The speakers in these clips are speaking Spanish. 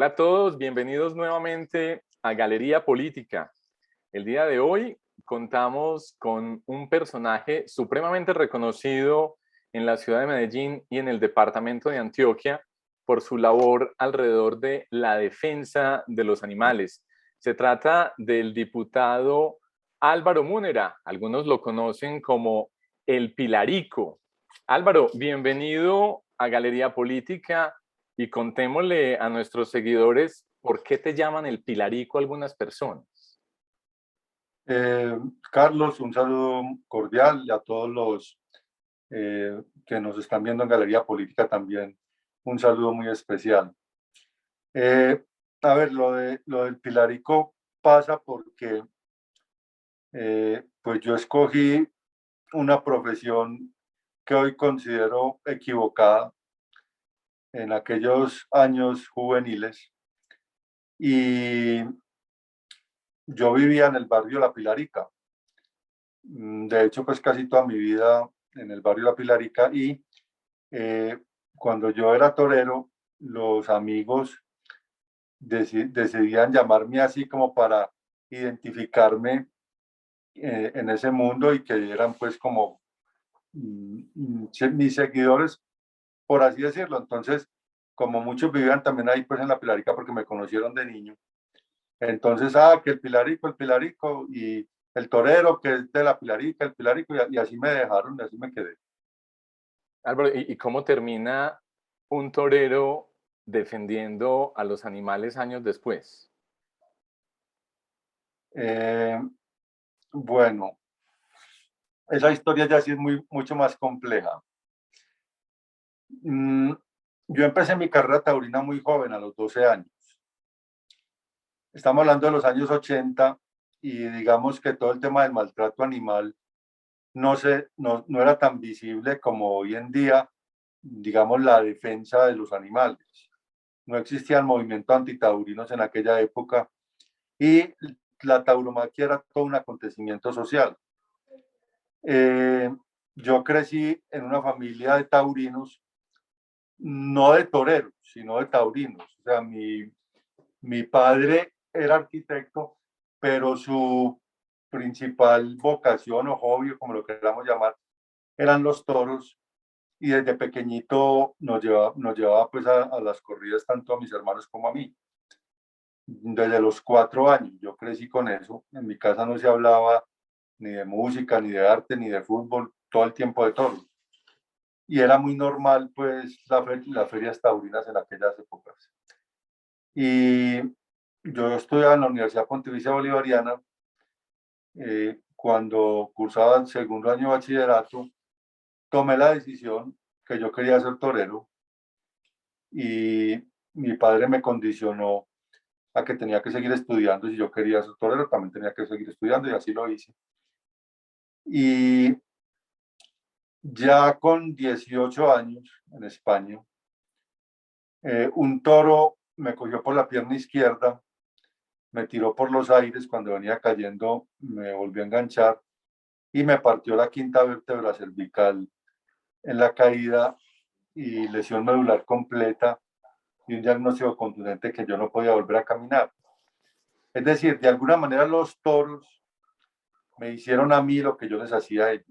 Hola a todos, bienvenidos nuevamente a Galería Política. El día de hoy contamos con un personaje supremamente reconocido en la ciudad de Medellín y en el departamento de Antioquia por su labor alrededor de la defensa de los animales. Se trata del diputado Álvaro Múnera, algunos lo conocen como el Pilarico. Álvaro, bienvenido a Galería Política. Y contémosle a nuestros seguidores por qué te llaman el Pilarico algunas personas. Eh, Carlos, un saludo cordial y a todos los que nos están viendo en Galería Política también, un saludo muy especial. Eh, a ver, lo del Pilarico pasa porque pues yo escogí una profesión que hoy considero equivocada en aquellos años juveniles y yo vivía en el barrio La Pilarica. De hecho, pues casi toda mi vida en el barrio La Pilarica y eh, cuando yo era torero, los amigos decidían llamarme así como para identificarme en ese mundo y que eran pues como mis seguidores, por así decirlo. Entonces, como muchos vivían también ahí pues en La Pilarica porque me conocieron de niño, entonces, que el Pilarico, y el torero que es de La Pilarica, el Pilarico, y así me dejaron, y así me quedé. Álvaro, ¿y cómo termina un torero defendiendo a los animales años después? Eh, bueno, esa historia ya sí es mucho más compleja. Mm, yo empecé mi carrera taurina muy joven, a los 12 años. Estamos hablando de los años 80 y digamos que todo el tema del maltrato animal no era tan visible como hoy en día, digamos, la defensa de los animales. No existían movimientos antitaurinos en aquella época y la tauromaquia era todo un acontecimiento social. Eh, yo crecí en una familia de taurinos, no de toreros, sino de taurinos. O sea, mi padre era arquitecto, pero su principal vocación o hobby, como lo queramos llamar, eran los toros. Y desde pequeñito nos llevaba pues a las corridas tanto a mis hermanos como a mí. Desde los 4 años yo crecí con eso. En mi casa no se hablaba ni de música, ni de arte, ni de fútbol, todo el tiempo de toros. Y era muy normal pues las ferias taurinas en aquellas épocas. Y yo estudiaba en la Universidad Pontificia Bolivariana. Cuando cursaba el segundo año de bachillerato, tomé la decisión que yo quería ser torero y mi padre me condicionó a que tenía que seguir estudiando. Si yo quería ser torero, también tenía que seguir estudiando y así lo hice. Y ya con 18 años en España, un toro me cogió por la pierna izquierda, me tiró por los aires, cuando venía cayendo me volvió a enganchar y me partió la quinta vértebra cervical en la caída y lesión medular completa y un diagnóstico contundente que yo no podía volver a caminar. Es decir, de alguna manera los toros me hicieron a mí lo que yo les hacía a ellos.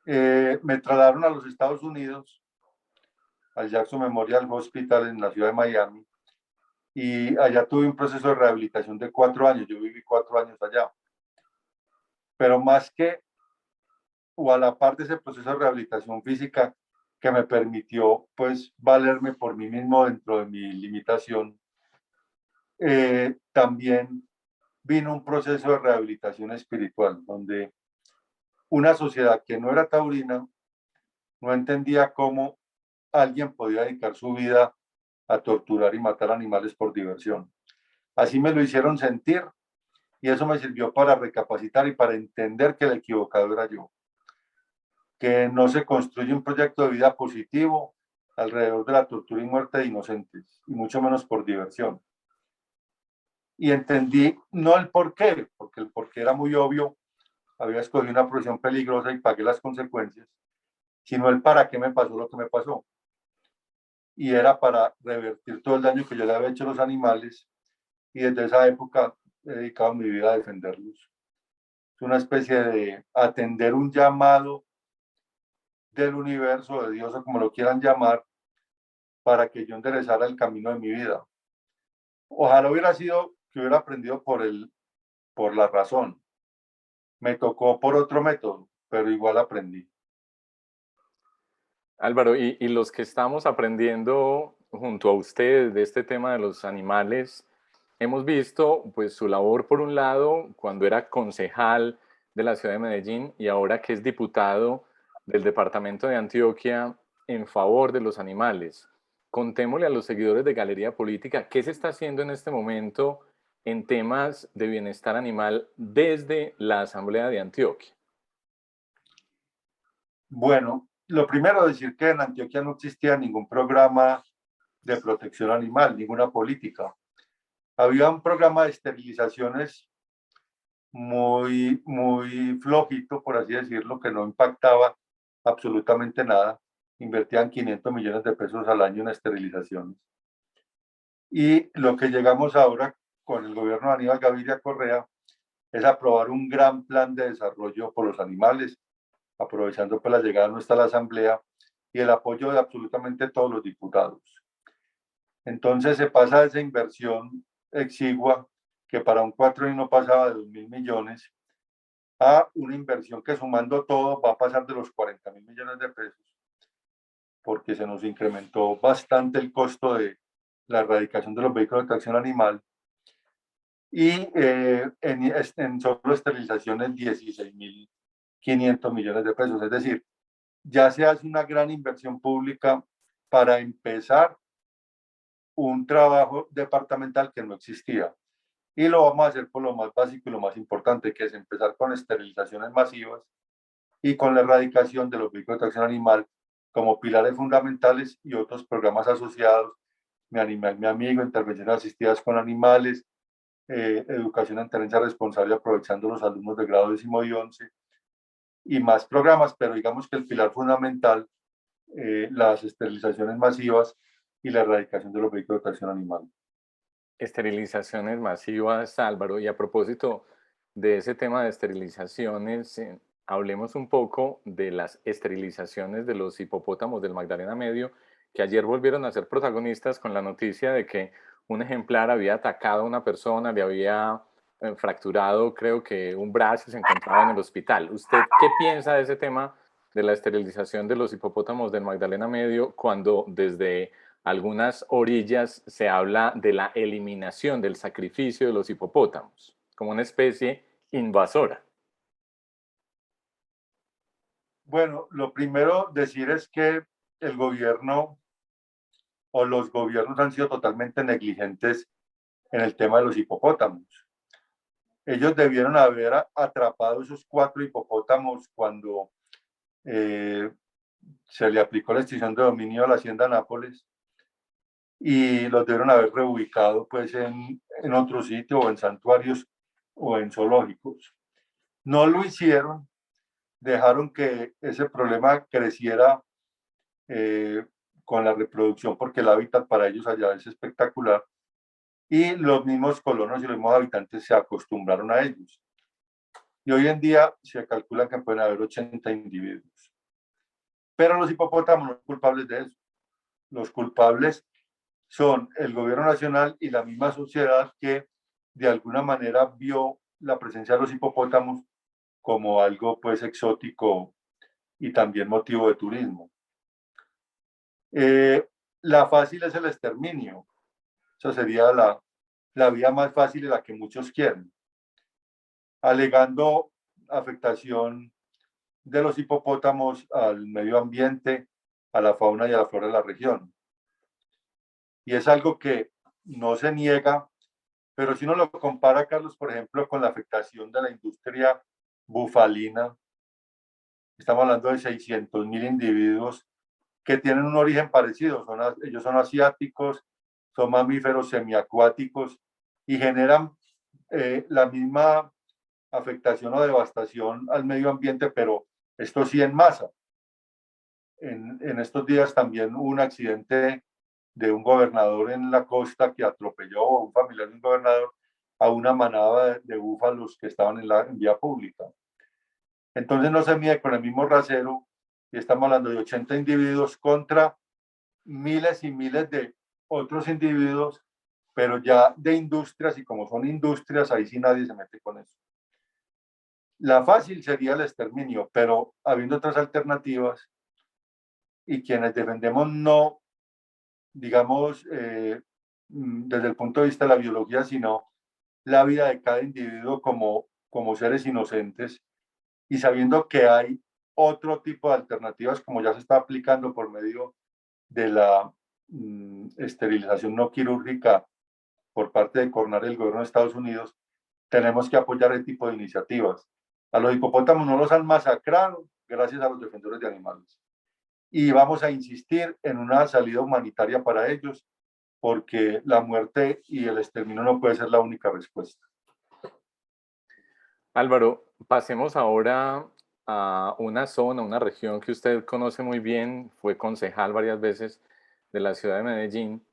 Me trasladaron a los Estados Unidos, al Jackson Memorial Hospital en la ciudad de Miami, y allá tuve un proceso de rehabilitación de 4 años. Yo viví 4 años allá. Pero más que, o a la par de ese proceso de rehabilitación física que me permitió pues valerme por mí mismo dentro de mi limitación, también vino un proceso de rehabilitación espiritual, donde una sociedad que no era taurina no entendía cómo alguien podía dedicar su vida a torturar y matar animales por diversión. Así me lo hicieron sentir y eso me sirvió para recapacitar y para entender que el equivocado era yo, que no se construye un proyecto de vida positivo alrededor de la tortura y muerte de inocentes, y mucho menos por diversión. Y entendí no el por qué, porque el por qué era muy obvio, había escogido una profesión peligrosa y pagué las consecuencias, sino el para qué me pasó lo que me pasó. y era para revertir todo el daño que yo le había hecho a los animales, y desde esa época he dedicado mi vida a defenderlos. Es una especie de atender un llamado del universo, de Dios o como lo quieran llamar, para que yo enderezara el camino de mi vida. Ojalá hubiera sido que hubiera aprendido por la razón. Me tocó por otro método, pero igual aprendí. Álvaro, y los que estamos aprendiendo junto a ustedes de este tema de los animales, hemos visto pues su labor por un lado cuando era concejal de la ciudad de Medellín y ahora que es diputado del departamento de Antioquia en favor de los animales. Contémosle a los seguidores de Galería Política qué se está haciendo en este momento en temas de bienestar animal desde la Asamblea de Antioquia. Bueno, lo primero decir que en Antioquia no existía ningún programa de protección animal, ninguna política. Había un programa de esterilizaciones muy flojito, por así decirlo, que no impactaba absolutamente nada. Invertían 500 millones de pesos al año en esterilizaciones. Y lo que llegamos ahora con el gobierno de Aníbal Gaviria Correa es aprobar un gran plan de desarrollo por los animales, aprovechando pues la llegada nuestra a la Asamblea y el apoyo de absolutamente todos los diputados. Entonces se pasa de esa inversión exigua, que para un cuatro no pasaba de 2.000 millones, a una inversión que sumando todo va a pasar de los 40.000 millones de pesos, porque se nos incrementó bastante el costo de la erradicación de los vehículos de tracción animal y en solo esterilizaciones 16.500 millones de pesos. Es decir, ya se hace una gran inversión pública para empezar un trabajo departamental que no existía. Y lo vamos a hacer por lo más básico y lo más importante, que es empezar con esterilizaciones masivas y con la erradicación de los vehículos de tracción animal como pilares fundamentales y otros programas asociados, Mi Animal, Mi Amigo, intervenciones asistidas con animales, educación en tenencia responsable aprovechando los alumnos de grado 10 y 11 y más programas, pero digamos que el pilar fundamental, las esterilizaciones masivas y la erradicación de los vehículos de tracción animal. Esterilizaciones masivas, Álvaro, y a propósito de ese tema de esterilizaciones, hablemos un poco de las esterilizaciones de los hipopótamos del Magdalena Medio, que ayer volvieron a ser protagonistas con la noticia de que un ejemplar había atacado a una persona, le había fracturado, creo que un brazo y se encontraba en el hospital. ¿Usted qué piensa de ese tema de la esterilización de los hipopótamos del Magdalena Medio cuando desde algunas orillas se habla de la eliminación del sacrificio de los hipopótamos como una especie invasora? Bueno, lo primero decir es que el gobierno o los gobiernos han sido totalmente negligentes en el tema de los hipopótamos. Ellos debieron haber atrapado esos 4 hipopótamos cuando se le aplicó la extinción de dominio a la Hacienda Nápoles y los debieron haber reubicado pues en otro sitio o en santuarios o en zoológicos. No lo hicieron, dejaron que ese problema creciera con la reproducción porque el hábitat para ellos allá es espectacular y los mismos colonos y los mismos habitantes se acostumbraron a ellos. Y hoy en día se calcula que pueden haber 80 individuos. Pero los hipopótamos no son culpables de eso. Los culpables son el gobierno nacional y la misma sociedad que de alguna manera vio la presencia de los hipopótamos como algo pues exótico y también motivo de turismo. La fácil es el exterminio. Esa sería la vía más fácil y la que muchos quieren, alegando afectación de los hipopótamos al medio ambiente, a la fauna y a la flora de la región. Y es algo que no se niega, pero si uno lo compara, Carlos, por ejemplo, con la afectación de la industria bufalina, estamos hablando de 600.000 individuos que tienen un origen parecido, ellos son asiáticos, son mamíferos semiacuáticos y generan la misma afectación o devastación al medio ambiente, pero esto sí en masa. En estos días también hubo un accidente de un gobernador en la costa que atropelló a un familiar de un gobernador a una manada de búfalos que estaban en vía pública. Entonces no se mide con el mismo rasero y estamos hablando de 80 individuos contra miles y miles de otros individuos, pero ya de industrias, y como son industrias, ahí sí nadie se mete con eso. La fácil sería el exterminio, pero habiendo otras alternativas y quienes defendemos no, digamos, desde el punto de vista de la biología, sino la vida de cada individuo como seres inocentes y sabiendo que hay otro tipo de alternativas como ya se está aplicando por medio de la esterilización no quirúrgica por parte de CONAR, el gobierno de Estados Unidos, tenemos que apoyar ese tipo de iniciativas. A los hipopótamos no los han masacrado gracias a los defensores de animales. Y vamos a insistir en una salida humanitaria para ellos, porque la muerte y el exterminio no puede ser la única respuesta. Álvaro, pasemos ahora a una zona, una región que usted conoce muy bien, fue concejal varias veces de la ciudad de Medellín,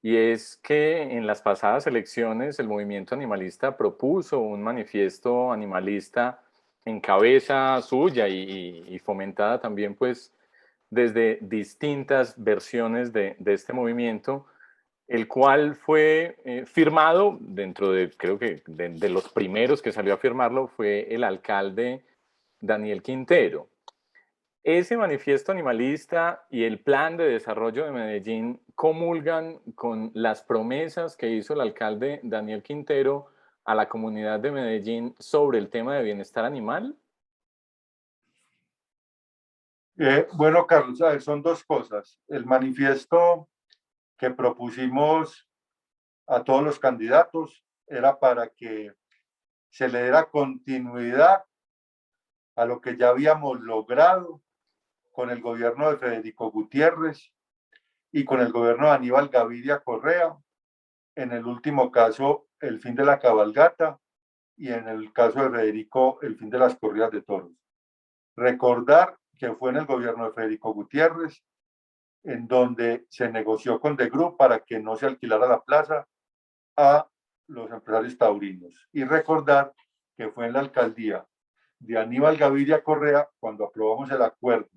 y es que en las pasadas elecciones el movimiento animalista propuso un manifiesto animalista en cabeza suya y fomentada también pues desde distintas versiones de este movimiento, el cual fue firmado dentro de, creo que de los primeros que salió a firmarlo fue el alcalde Daniel Quintero. Ese manifiesto animalista y el plan de desarrollo de Medellín comulgan con las promesas que hizo el alcalde Daniel Quintero a la comunidad de Medellín sobre el tema de bienestar animal. Bueno, Carlos, a ver, son dos cosas. El manifiesto que propusimos a todos los candidatos era para que se le diera continuidad a lo que ya habíamos logrado con el gobierno de Federico Gutiérrez y con el gobierno de Aníbal Gaviria Correa, en el último caso el fin de la cabalgata y en el caso de Federico el fin de las corridas de toros. Recordar que fue en el gobierno de Federico Gutiérrez en donde se negoció con The Group para que no se alquilara la plaza a los empresarios taurinos. Y recordar que fue en la alcaldía de Aníbal Gaviria Correa cuando aprobamos el acuerdo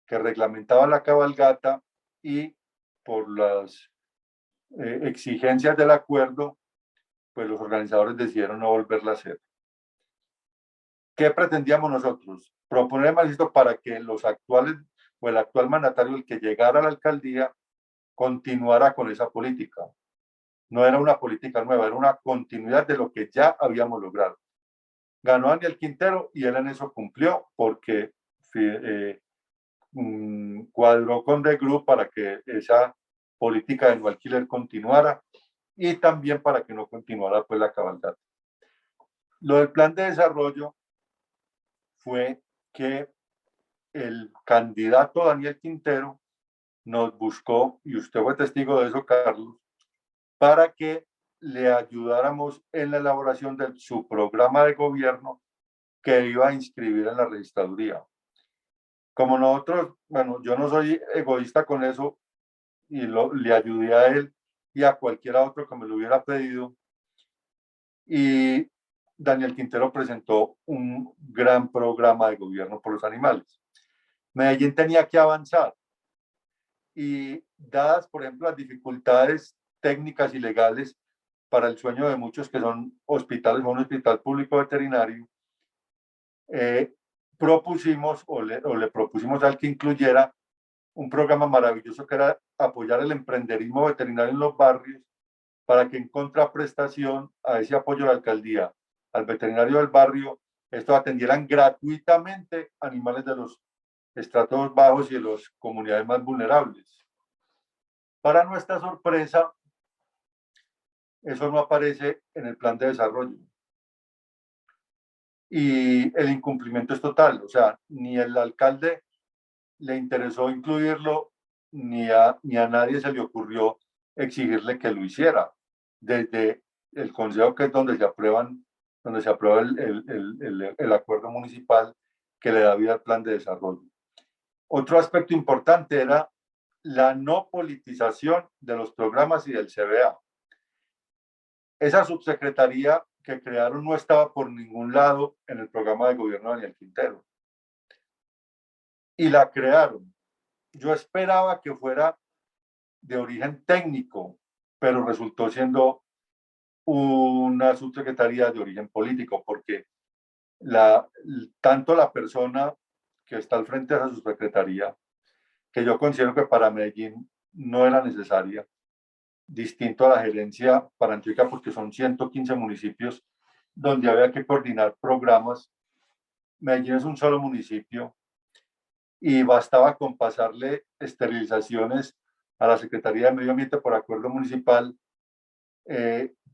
que reglamentaba la cabalgata y por las exigencias del acuerdo, pues los organizadores decidieron no volverla a hacer. ¿Qué pretendíamos nosotros? Proponer el manifiesto para que los actuales o el actual mandatario, el que llegara a la alcaldía, continuara con esa política. No era una política nueva, era una continuidad de lo que ya habíamos logrado. Ganó Daniel Quintero y él en eso cumplió porque cuadró con The Group para que esa política de no alquiler continuara y también para que no continuara pues la cabalgata. Lo del plan de desarrollo fue que el candidato Daniel Quintero nos buscó, y usted fue testigo de eso, Carlos, para que le ayudáramos en la elaboración de su programa de gobierno que iba a inscribir en la registraduría. Como nosotros, bueno, yo no soy egoísta con eso y le ayudé a él y a cualquiera otro que me lo hubiera pedido. Y Daniel Quintero presentó un gran programa de gobierno por los animales. Medellín tenía que avanzar y dadas, por ejemplo, las dificultades técnicas y legales para el sueño de muchos que son hospitales o un hospital público veterinario, propusimos o le propusimos al que incluyera un programa maravilloso que era apoyar el emprenderismo veterinario en los barrios para que en contraprestación a ese apoyo de la alcaldía al veterinario del barrio, estos atendieran gratuitamente animales de los estratos bajos y de las comunidades más vulnerables. Para nuestra sorpresa, eso no aparece en el plan de desarrollo. Y el incumplimiento es total, o sea, ni el alcalde le interesó incluirlo, ni a nadie se le ocurrió exigirle que lo hiciera. Desde el consejo, que es donde se aprueba el acuerdo municipal que le da vida al plan de desarrollo. Otro aspecto importante era la no politización de los programas y del CBA. Esa subsecretaría que crearon no estaba por ningún lado en el programa de gobierno de Daniel Quintero. Y la crearon. Yo esperaba que fuera de origen técnico, pero resultó siendo una subsecretaría de origen político, porque tanto la persona que está al frente de esa subsecretaría, que yo considero que para Medellín no era necesaria, distinto a la gerencia para Antioquia, porque son 115 municipios donde había que coordinar programas. Medellín es un solo municipio y bastaba con pasarle esterilizaciones a la Secretaría de Medio Ambiente por acuerdo municipal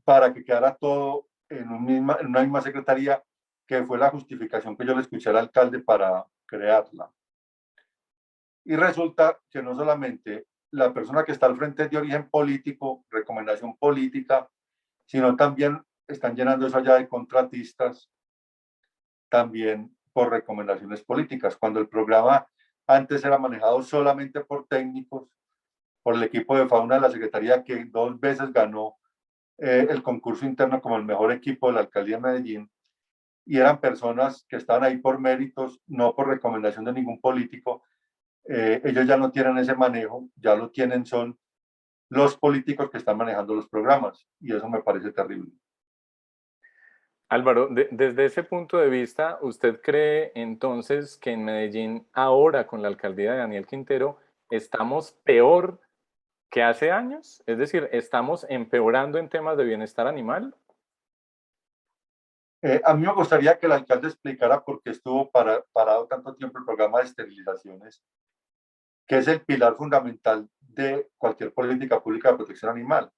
para que quedara todo en una misma secretaría, que fue la justificación que yo le escuché al alcalde para crearla. Y resulta que no solamente la persona que está al frente es de origen político, recomendación política, sino también están llenando eso allá de contratistas, también por recomendaciones políticas, cuando el programa antes era manejado solamente por técnicos, por el equipo de fauna de la Secretaría, que 2 veces ganó el concurso interno como el mejor equipo de la alcaldía de Medellín, y eran personas que estaban ahí por méritos, no por recomendación de ningún político. Ellos ya no tienen ese manejo, ya lo tienen, son los políticos que están manejando los programas, y eso me parece terrible. Álvaro, desde ese punto de vista, ¿usted cree entonces que en Medellín ahora con la alcaldía de Daniel Quintero estamos peor que hace años? Es decir, ¿estamos empeorando en temas de bienestar animal? A mí me gustaría que el alcalde explicara por qué estuvo parado tanto tiempo el programa de esterilizaciones, que es el pilar fundamental de cualquier política pública de protección animal.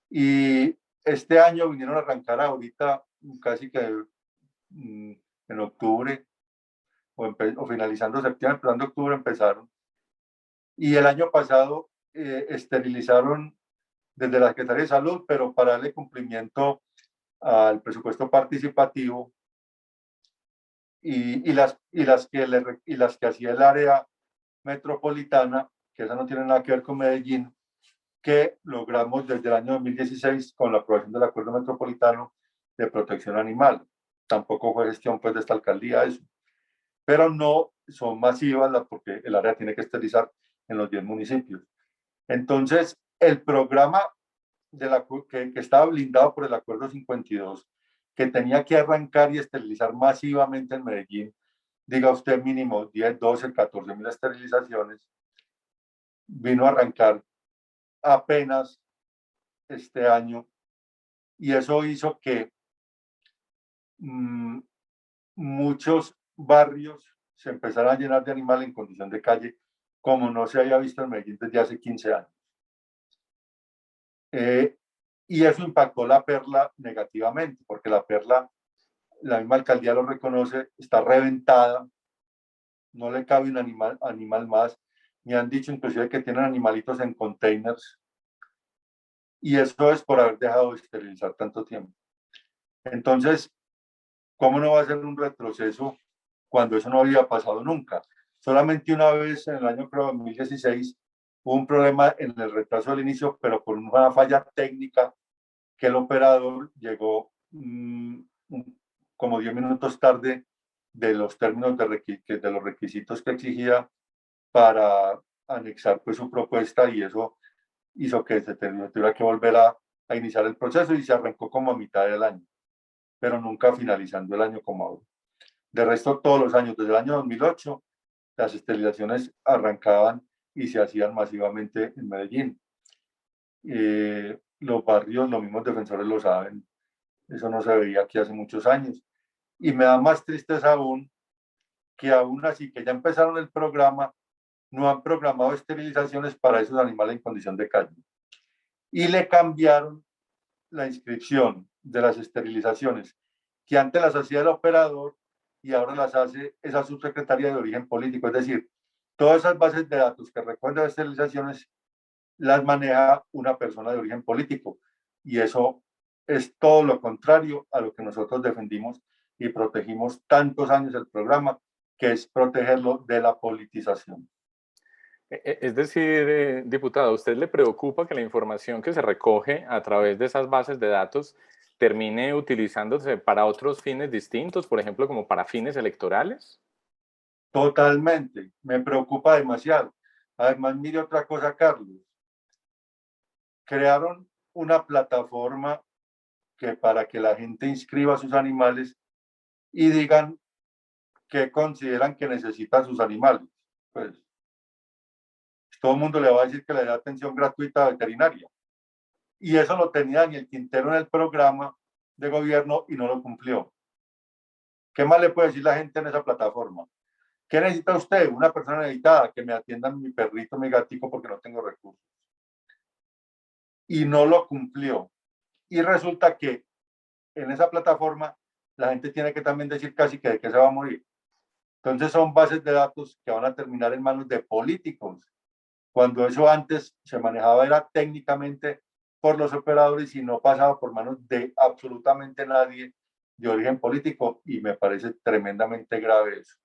Y este año vinieron a arrancar ahorita, casi que en octubre, o finalizando septiembre, empezando octubre empezaron. Y el año pasado esterilizaron desde la Secretaría de Salud, pero para darle cumplimiento al presupuesto participativo, y las que hacía el área metropolitana, que esa no tiene nada que ver con Medellín, que logramos desde el año 2016 con la aprobación del Acuerdo Metropolitano de Protección Animal. Tampoco fue gestión pues de esta alcaldía eso, pero no son masivas porque el área tiene que esterilizar en los 10 municipios. Entonces, el programa que estaba blindado por el Acuerdo 52, que tenía que arrancar y esterilizar masivamente en Medellín, diga usted mínimo 10, 12, 14 mil esterilizaciones, vino a arrancar apenas este año, y eso hizo que muchos barrios se empezaran a llenar de animales en condición de calle, como no se había visto en Medellín desde hace 15 años. Y eso impactó la Perla negativamente, porque la Perla, la misma alcaldía lo reconoce, está reventada, no le cabe un animal más. Me han dicho inclusive que tienen animalitos en containers, y eso es por haber dejado de esterilizar tanto tiempo. Entonces, ¿cómo no va a ser un retroceso cuando eso no había pasado nunca? Solamente una vez en el año, creo, 2016, hubo un problema en el retraso del inicio, pero por una falla técnica, que el operador llegó como 10 minutos tarde de los términos de los requisitos que exigía para anexar pues su propuesta, y eso hizo que se tuviera que volver a iniciar el proceso, y se arrancó como a mitad del año, pero nunca finalizando el año como ahora. De resto, todos los años, desde el año 2008, las esterilizaciones arrancaban y se hacían masivamente en Medellín. Los barrios, los mismos defensores lo saben, eso no se veía aquí hace muchos años. Y me da más tristeza aún que aún así que ya empezaron el programa, no han programado esterilizaciones para esos animales en condición de calle. Y le cambiaron la inscripción de las esterilizaciones, que antes las hacía el operador y ahora las hace esa subsecretaría de origen político. Es decir, todas esas bases de datos que recogen las esterilizaciones las maneja una persona de origen político. Y eso es todo lo contrario a lo que nosotros defendimos y protegimos tantos años el programa, que es protegerlo de la politización. Es decir, diputado, ¿a usted le preocupa que la información que se recoge a través de esas bases de datos termine utilizándose para otros fines distintos, por ejemplo, como para fines electorales? Totalmente, me preocupa demasiado. Además, mire otra cosa, Carlos. Crearon una plataforma que para que la gente inscriba a sus animales y digan qué consideran que necesitan sus animales. Pues todo el mundo le va a decir que le da atención gratuita veterinaria. Y eso lo tenía Daniel Quintero en el programa de gobierno y no lo cumplió. ¿Qué más le puede decir la gente en esa plataforma? ¿Qué necesita usted? Una persona necesitada, que me atiendan mi perrito, mi gatico, porque no tengo recursos. Y no lo cumplió. Y resulta que en esa plataforma la gente tiene que también decir casi que de qué se va a morir. Entonces son bases de datos que van a terminar en manos de políticos, cuando eso antes se manejaba era técnicamente por los operadores y no pasaba por manos de absolutamente nadie de origen político, y me parece tremendamente grave eso.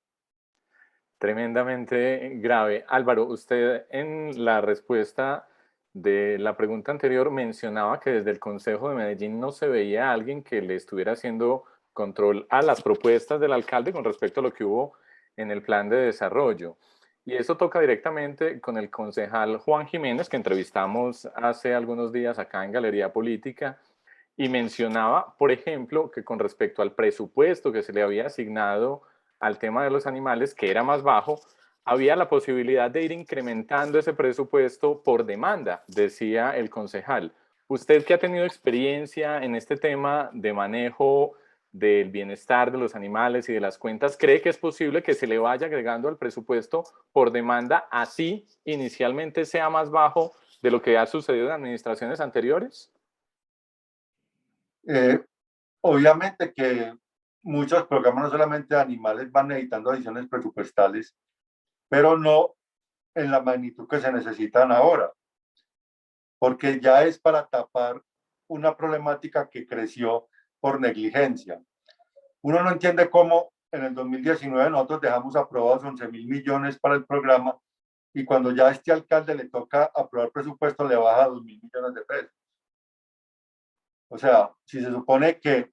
Tremendamente grave. Álvaro, usted en la respuesta de la pregunta anterior mencionaba que desde el Consejo de Medellín no se veía a alguien que le estuviera haciendo control a las propuestas del alcalde con respecto a lo que hubo en el plan de desarrollo. Y eso toca directamente con el concejal Juan Jiménez, que entrevistamos hace algunos días acá en Galería Política, y mencionaba, por ejemplo, que con respecto al presupuesto que se le había asignado al tema de los animales, que era más bajo, había la posibilidad de ir incrementando ese presupuesto por demanda, decía el concejal. Usted que ha tenido experiencia en este tema de manejo del bienestar de los animales y de las cuentas, ¿cree que es posible que se le vaya agregando al presupuesto por demanda, así inicialmente sea más bajo de lo que ha sucedido en administraciones anteriores? Eh, Obviamente que muchos programas, no solamente de animales, van necesitando adiciones presupuestales, pero no en la magnitud que se necesitan ahora, porque ya es para tapar una problemática que creció por negligencia. Uno no entiende cómo en el 2019 nosotros dejamos aprobados 11.000 millones para el programa, y cuando ya a este alcalde le toca aprobar presupuesto le baja 2.000 millones de pesos. O sea, si se supone que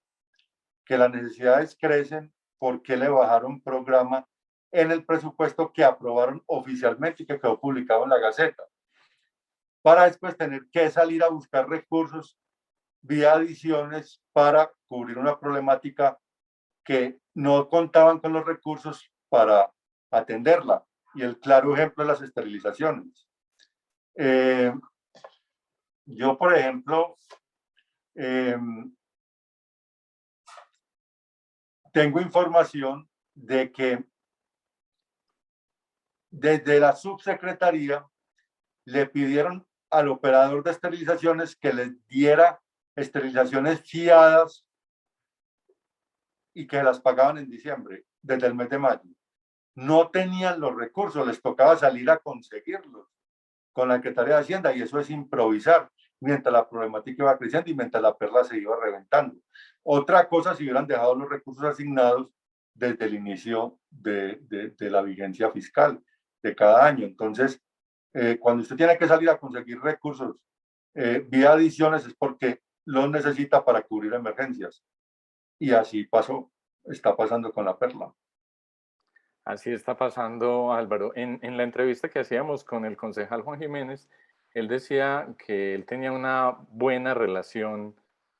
las necesidades crecen, ¿por qué le bajaron programa en el presupuesto que aprobaron oficialmente y que quedó publicado en la Gaceta? Para después tener que salir a buscar recursos vía adiciones para cubrir una problemática que no contaban con los recursos para atenderla. Y el claro ejemplo es las esterilizaciones. Eh, yo, por ejemplo, eh, tengo información de que desde la subsecretaría le pidieron al operador de esterilizaciones que les diera esterilizaciones fiadas y que las pagaban en diciembre, desde el mes de mayo. No tenían los recursos, les tocaba salir a conseguirlos con la Secretaría de Hacienda, y eso es improvisar mientras la problemática iba creciendo y mientras la perla se iba reventando. Otra cosa si hubieran dejado los recursos asignados desde el inicio de la vigencia fiscal de cada año. Entonces, cuando usted tiene que salir a conseguir recursos vía adiciones es porque los necesita para cubrir emergencias. Y así pasó, está pasando con la perla. Así está pasando, Álvaro. En la entrevista que hacíamos con el concejal Juan Jiménez, él decía que él tenía una buena relación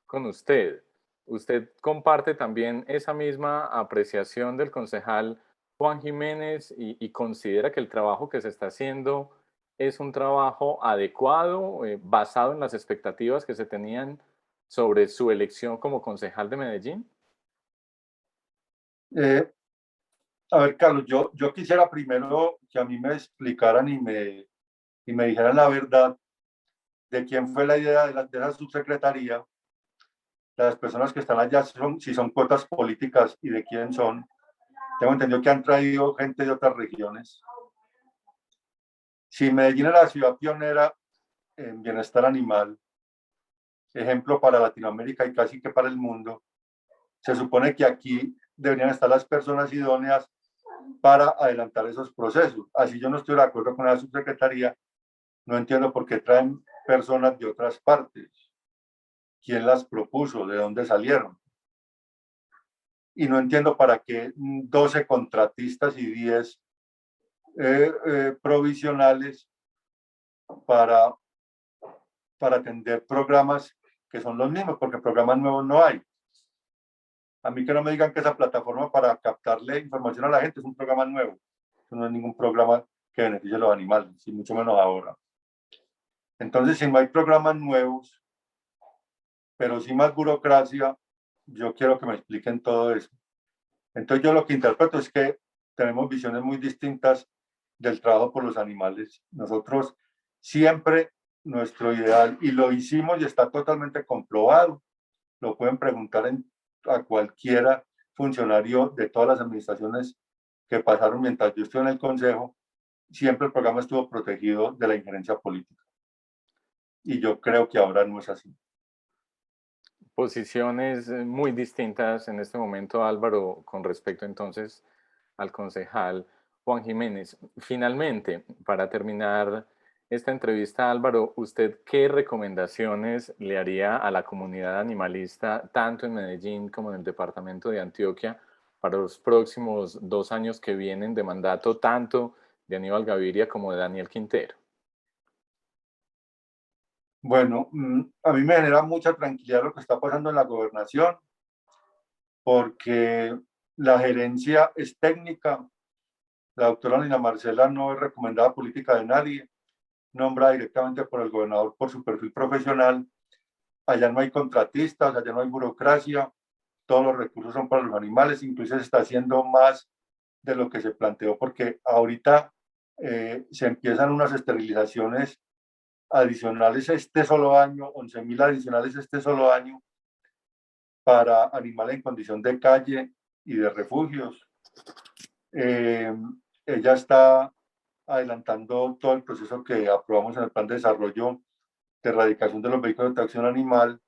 con usted. ¿Usted comparte también esa misma apreciación del concejal Juan Jiménez y considera que el trabajo que se está haciendo es un trabajo adecuado, basado en las expectativas que se tenían sobre su elección como concejal de Medellín? Eh, a ver, Carlos, yo quisiera primero que a mí me explicaran y me dijeran la verdad de quién fue la idea de esa subsecretaría, las personas que están allá, si son cuotas políticas y de quién son. Tengo entendido que han traído gente de otras regiones. Si Medellín era la ciudad pionera en bienestar animal, ejemplo para Latinoamérica y casi que para el mundo, se supone que aquí deberían estar las personas idóneas para adelantar esos procesos. Así yo no estoy de acuerdo con la subsecretaría, no entiendo por qué traen personas de otras partes. ¿Quién las propuso? ¿De dónde salieron? Y no entiendo para qué 12 contratistas y 10 provisionales para atender programas que son los mismos, porque programas nuevos no hay. A mí que no me digan que esa plataforma para captarle información a la gente es un programa nuevo. Eso no es ningún programa que beneficie a los animales, y mucho menos ahora. Entonces, si no hay programas nuevos, pero sí más burocracia, yo quiero que me expliquen todo eso. Entonces, yo lo que interpreto es que tenemos visiones muy distintas del trabajo por los animales. Nosotros siempre nuestro ideal, y lo hicimos y está totalmente comprobado, lo pueden preguntar a cualquiera funcionario de todas las administraciones que pasaron mientras yo estuve en el Consejo, siempre el programa estuvo protegido de la injerencia política. Y yo creo que ahora no es así. Posiciones muy distintas en este momento, Álvaro, con respecto entonces al concejal Juan Jiménez. Finalmente, para terminar esta entrevista, Álvaro, ¿usted qué recomendaciones le haría a la comunidad animalista, tanto en Medellín como en el departamento de Antioquia, para los próximos 2 años que vienen de mandato, tanto de Aníbal Gaviria como de Daniel Quintero? Bueno, a mí me genera mucha tranquilidad lo que está pasando en la gobernación, porque la gerencia es técnica. La doctora Lina Marcela no es recomendada política de nadie, nombra directamente por el gobernador por su perfil profesional. Allá no hay contratistas, allá no hay burocracia, todos los recursos son para los animales, incluso se está haciendo más de lo que se planteó, porque ahorita se empiezan unas esterilizaciones adicionales este solo año, 11.000 adicionales este solo año, para animales en condición de calle y de refugios. Ella está adelantando todo el proceso que aprobamos en el plan de desarrollo de erradicación de los vehículos de tracción animal.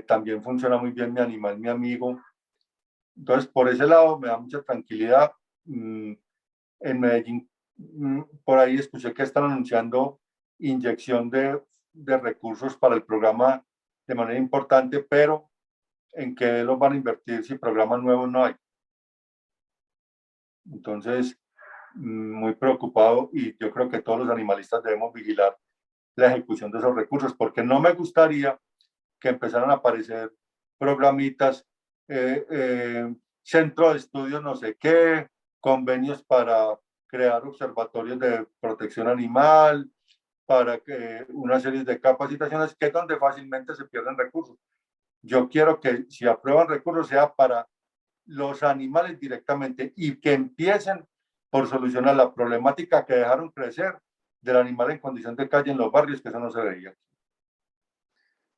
También funciona muy bien Mi Animal, Mi Amigo. Entonces, por ese lado me da mucha tranquilidad. En Medellín, por ahí escuché que están anunciando inyección de recursos para el programa de manera importante, pero ¿en qué los van a invertir si programas nuevos no hay? Entonces, muy preocupado, y yo creo que todos los animalistas debemos vigilar la ejecución de esos recursos, porque no me gustaría que empezaran a aparecer programitas, centro de estudios no sé qué, convenios para crear observatorios de protección animal, para una serie de capacitaciones que es donde fácilmente se pierden recursos. Yo quiero que si aprueban recursos sea para los animales directamente y que empiecen por solucionar la problemática que dejaron crecer del animal en condición de calle en los barrios, que eso no se veía.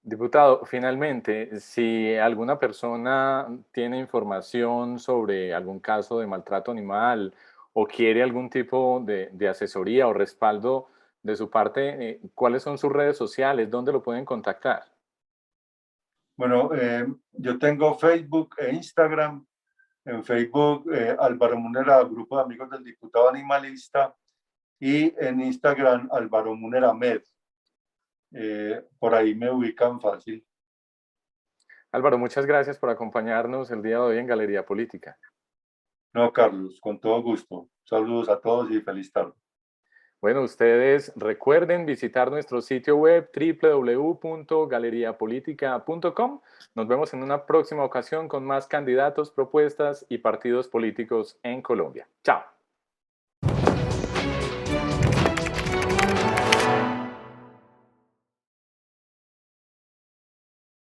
Diputado, finalmente, si alguna persona tiene información sobre algún caso de maltrato animal o quiere algún tipo de asesoría o respaldo de su parte, ¿cuáles son sus redes sociales? ¿Dónde lo pueden contactar? Bueno, yo tengo Facebook e Instagram. En Facebook, Álvaro Munera, Grupo de Amigos del Diputado Animalista, y en Instagram, Álvaro Munera Med. Por ahí me ubican fácil. Álvaro, muchas gracias por acompañarnos el día de hoy en Galería Política. No, Carlos, con todo gusto. Saludos a todos y feliz tarde. Bueno, ustedes recuerden visitar nuestro sitio web www.galeriapolitica.com. Nos vemos en una próxima ocasión con más candidatos, propuestas y partidos políticos en Colombia. Chao.